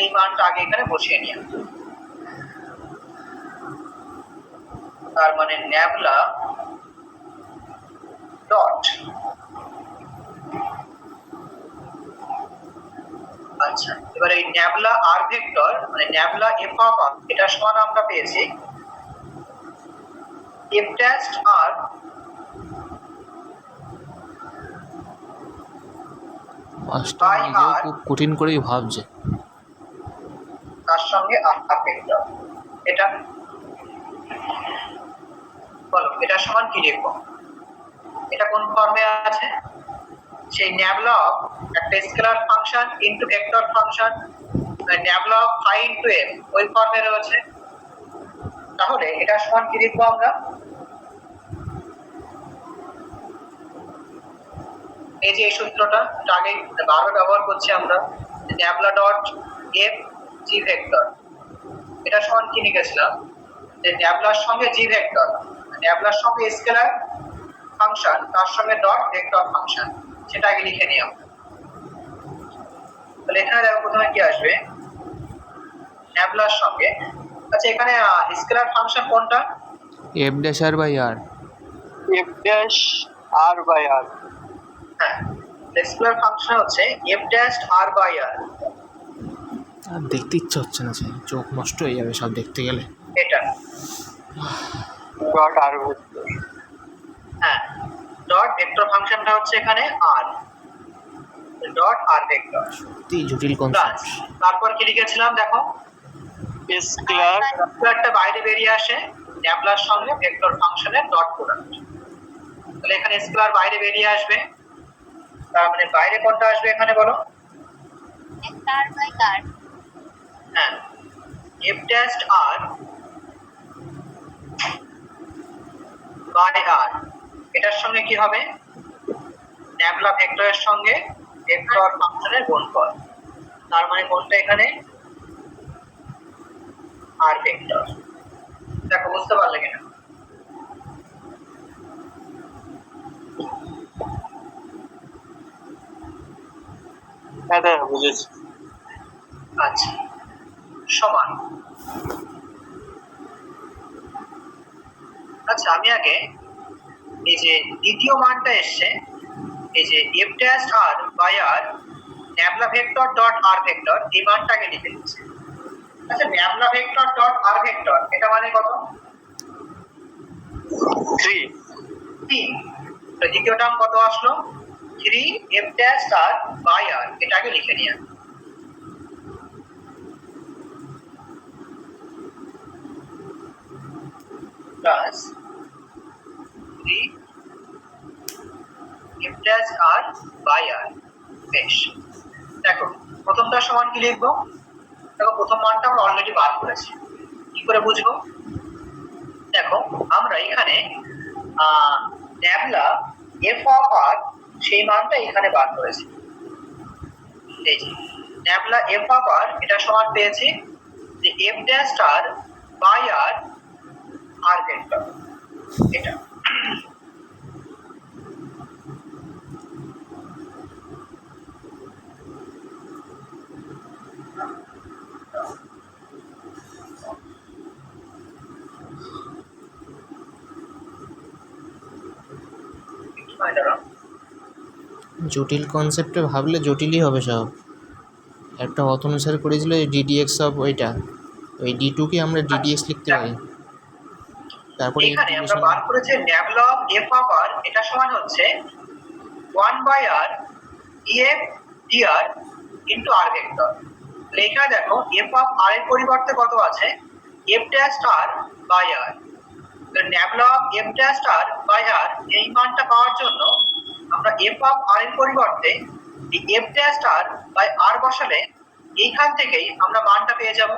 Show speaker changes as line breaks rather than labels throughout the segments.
এই মানটা আগে এখানে বসিয়ে নিই। তার মানে ন্যাবলা ডট, আচ্ছা এবার এই ন্যাবলা আর ভেক্টর মানে ন্যাবলা এফ অফ আর এটা সমান আমরা পেয়েছি এফ ড্যাশ আর
মাস্টার নিজেও খুব কঠিন করেই ভাবছে
তার সঙ্গে আর ভেক্টর। এটা বলো এটা সমান কি লিখবো? এটা কোন ফর্মে আছে? সেই ন্যাবলা অফ একটা scalar function into vector function, nabla of phi into F ওই ফর্মে রয়েছে। তাহলে এটা সমান কি লিখবো আমরা? এই যে এই সূত্রটা আগে বারবার ব্যবহার করছি আমরা, nabla dot F G vector, এটা সমান কি লিখেছিলাম যে ন্যাবলার সঙ্গে জি ভেক্টর, ন্যাবলার সঙ্গে স্কেলার ফাংশন তার সঙ্গে ডট ভেক্টর ফাংশন, সেটা আগে লিখে নিই আমরা। তাহলে এখানে দেখো প্রথমে কি আসবে ন্যাবলার সঙ্গে, আচ্ছা এখানে স্কেলার ফাংশন কোনটা?
F dash R by R,
F dash R by R.
হ্যাঁ, স্কেলার ফাংশন হচ্ছে F dash R by R.
আর দেখতে ইচ্ছা হচ্ছে না, স্যার চোখ নষ্ট হয়ে যাবে সব দেখতে গেলে।
এটা
ডট আর ভেক্টর,
হ্যাঁ ডট ভেক্টর ফাংশনটা হচ্ছে এখানে আর, ডট আর ভেক্টর
সত্যি জটিল
প্লাস
কনসেপ্ট।
তারপর কি লিখেছিলাম দেখো
স্কেলার
স্কেলারটা বাইরে বেরিয়ে আসে ন্যাবলার সঙ্গে ভেক্টর ফাংশনের ডট প্রোডাক্ট। তাহলে এখানে স্কেলার বাইরে বেরিয়ে আসবে, তার মানে বাইরে কোনটা আসবে এখানে বলো?
আর বাই আর।
হ্যাঁ এফ ড্যাশ আর বাই আর, এটার সঙ্গে কি হবে ন্যাবলা ভেক্টরের সঙ্গে ভেক্টর ফাংশনের গুণফল, তার মানে কোনটা এখানে আর ভেক্টর। দেখো বুঝতে পারলে কিনা?
হ্যাঁ দাদা বুঝেছি।
আচ্ছা সমান, আচ্ছা আমি আগে এই যে দ্বিতীয় মানটা এসছে এই যে F dash R by R nabla vector dot R vector, এই মানটাকে লিখে দিচ্ছি। আচ্ছা nabla vector dot R vector এটা মানে কত?
3
3। তো দ্বিতীয় টার্ম কত আসলো? 3 F dash R by R, এটাকে লিখে নিয়ে plus 3 F dash R by R. বেশ, দেখো প্রথমটার সমান কি লিখবো? দেখো প্রথম মানটা আমরা অলরেডি বার করেছি, কি করে বুঝবো? দেখো আমরা এখানে ন্যাবলা এফ অফ আর সেই মানটা এখানে বার করেছি। এই যে ন্যাবলা এফ অফ আর এটা সমান পেয়েছি যে F dash R by R R vector, এটা
জটিল কনসেপ্টে ভাবলে জটিলই হবে সব। একটা অতনু স্যার করেছিল ডিডিএক্স অফ ওইটা, ওই ডি টুকে আমরা ডিডিএক্স লিখতে পারি। তারপরে
এখানে আমরা বার করেছি nabla of F of R এটা সমান হচ্ছে 1 by R DF D R into R vector. তাহলে এখানে দেখো এফ অফ আর এর পরিবর্তে কত আছে? F dash R by R. তো nabla of F dash R by R এই মানটা পাওয়ার জন্য আমরা এফ অফ আর এর পরিবর্তে এই এফ ড্যাশ আর বাই আর বসালে এইখান থেকেই আমরা মানটা পেয়ে যাব।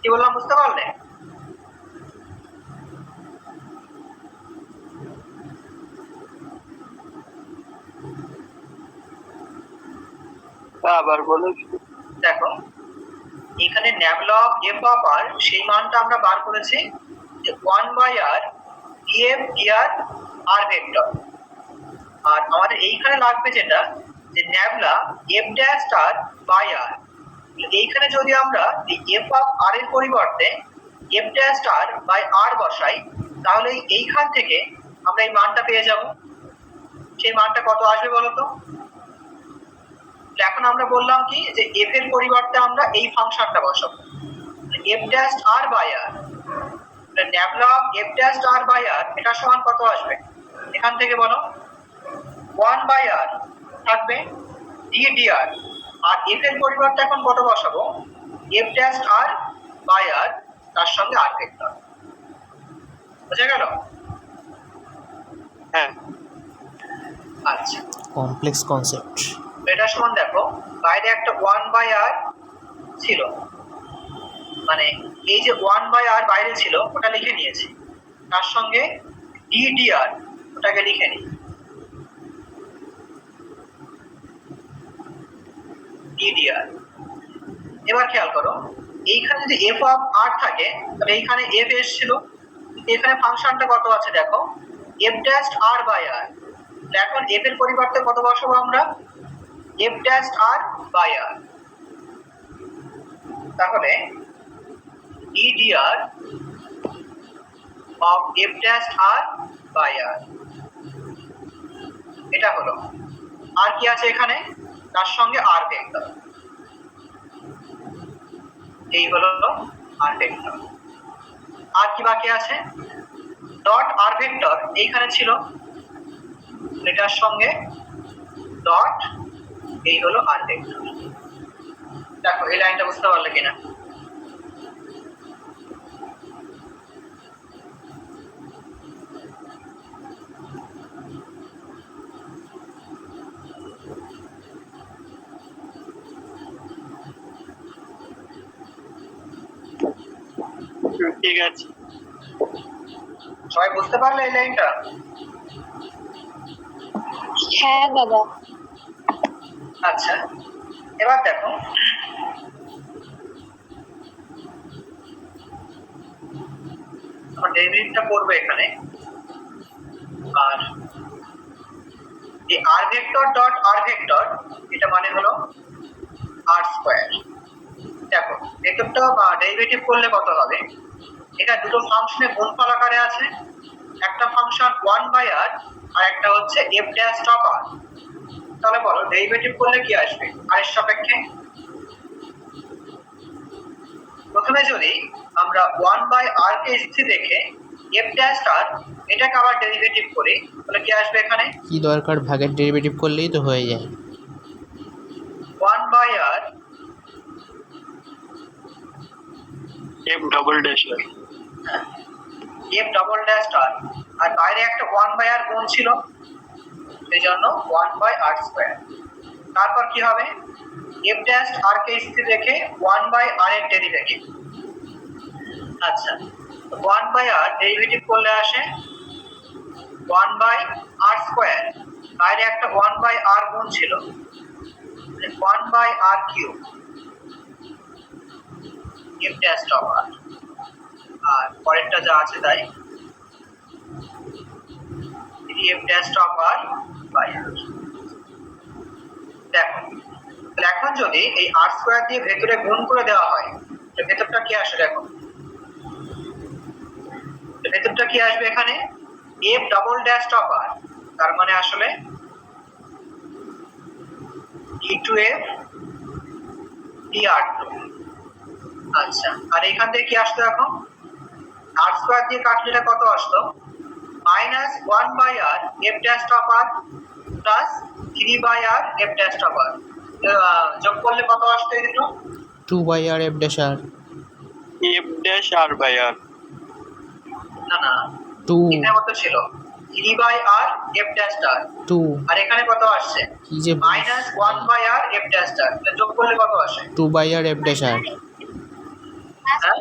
কি বললাম বুঝতে পারলে?
আবার বলো।
দেখো এখানে nabla of F of R সেই মানটা আমরা বার করেছি যে 1 by R DF DR R vector. আর আমাদের এইখানে লাগবে যেটা যে nabla F dash star by R, এইখানে যদি আমরা এই এফ অফ আর এর পরিবর্তে F dash star by R বসাই, তাহলে এইখান থেকে আমরা এই মানটা পেয়ে যাব। সেই মানটা কত আসবে বলতো? এখন আমরা বললাম কি যে এফ এর পরিবর্তে আমরা এই ফাংশনটা বসাবো, F dash R by R, nabla of F dash R by R এটা সমান কত আসবে? এখান থেকে বলো 1 বাই আর থাকবে ডি ডি আর, আর এফ এর পরিবর্তে এখন কত বসাবো? এফ ড্যাশ আর বাই আর তার সঙ্গে আর ভেক্টর। বুঝা গেল?
হ্যাঁ।
আচ্ছা,
কমপ্লেক্স কনসেপ্ট।
এটা সমান দেখো বাইরে একটা 1 বাই আর ছিল, মানে এই যে 1 বাই আর বাইরে ছিল ওটা লিখে নিয়েছি, তার সঙ্গে ডি ডি আর ওটাকে লিখে নিই, ডি ডি আর। এবার খেয়াল করো এইখানে যদি এফ অফ আর থাকে তাহলে এইখানে এফ এসেছিল, এখানে ফাংশনটা কত আছে দেখো F dash R by R. এখন এফ এর পরিবর্তে কত বসাবো আমরা? F dash R by R. তাহলে E D R of F dash R by R, এটা হলো। আর কি আছে এখানে? তার সঙ্গে আর ভেক্টর, এই হলো আর ভেক্টর। আর কি বাকি আছে? ডট আর ভেক্টর এইখানে ছিল, এটার সঙ্গে ডট, এই হলো আর ভেক্টর। দেখো এই লাইনটা বুঝতে পারলে কিনা?
ঠিক আছে।
সবাই বুঝতে পারলে এই লাইনটা?
হ্যাঁ দাদা।
আচ্ছা, এবার দেখো আমরা ডেরিভেটিভটা করবো এখানে, আর এই আর ভেক্টর ডট আর ভেক্টর এটা মানে হলো আর স্কয়ার। দেখো ভেক্টরটা ডেরিভেটিভ করলে কত হবে? এটা দুটো ফাংশনে গুণফল আকারে আছে, একটা ফাংশন 1 বাই আর আর একটা হচ্ছে এফ ড্যাশ অফ আর। তাহলে বলো ডেরিভেটিভ করলে কি আসবে আর এর সাপেক্ষে? প্রথমে যদি আমরা 1 বাই আর কে স্থির রেখে এফ ড্যাশ আর এটাকে আবার ডেরিভেটিভ করি, তাহলে কি আসবে এখানে?
কি দরকার, ভাগের ডেরিভেটিভ করলেই তো হয়ে যায়।
1 by R
F double dash R,
F double dash R, আর বাইরে একটা 1 বাই আর গুণ ছিল, সেই জন্য 1 বাই আর স্কয়ার। তারপর কি হবে? এফ ড্যাশ আর কে স্থির রেখে 1 বাই আর এর ডেরিভেটিভ। আচ্ছা, 1 বাই আর ডেরিভেটিভ করলে আসে 1 বাই আর স্কয়ার, বাইরে একটা 1 বাই আর গুণ ছিল, 1 by R cube F dash of R. আর পরেরটা যা আছে তাই F dash of R by R. দেখো তাহলে এখন যদি এই আর স্কয়ার দিয়ে ভেতরে গুণ করে দেওয়া হয়, তো ভেতরটা কি আসে? দেখো ভেতরটা কি আসবে এখানে? এফ ডাবল ড্যাশ অফ আর, তার মানে আসলে ডি টু এফ ডি আর টু। আচ্ছা, আর এখান থেকে কি আসতো? এখন আর স্কয়ার দিয়ে কাটলে এটা কত আসতো? Minus 1 by R F dash of R plus 3 by R F dash of R, যোগ করলে কত আসতো এই দুটো?
2 by R F dash R.
F dash R by R.
না না,
2
এখানে কত ছিল? 3 by R F dash R,
2
আর এখানে কত আসছে?
কি যে
minus 1 by R F dash R, যোগ করলে কত আসে?
2 বাই আর এফ ড্যাশ আর।
হ্যাঁ,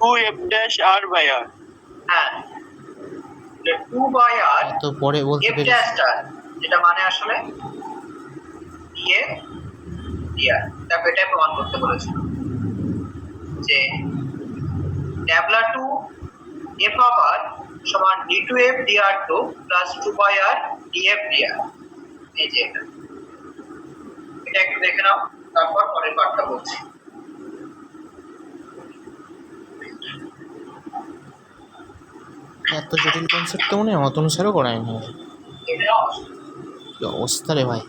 2 F dash R by R.
হ্যাঁ 2 বাই আর
এত পরে বলতে
এফ
পেরেছি।
ড্যাশ আর, যেটা মানে আসলে এফ ডি আর। দেখো এটাই প্রমাণ করতে বলেছিল যে ট্যাবলা টু এফ অফ আর সমান d2f dr2 plus 2 df dr। এই যে এটা একটু দেখে নাও, তারপর পরের পার্টটা বলছি।
এত জটিল কনসেপ্ট তো মনে হয় অতনু স্যারও করায়নি।
এটা
কি অবস্থা রে ভাই।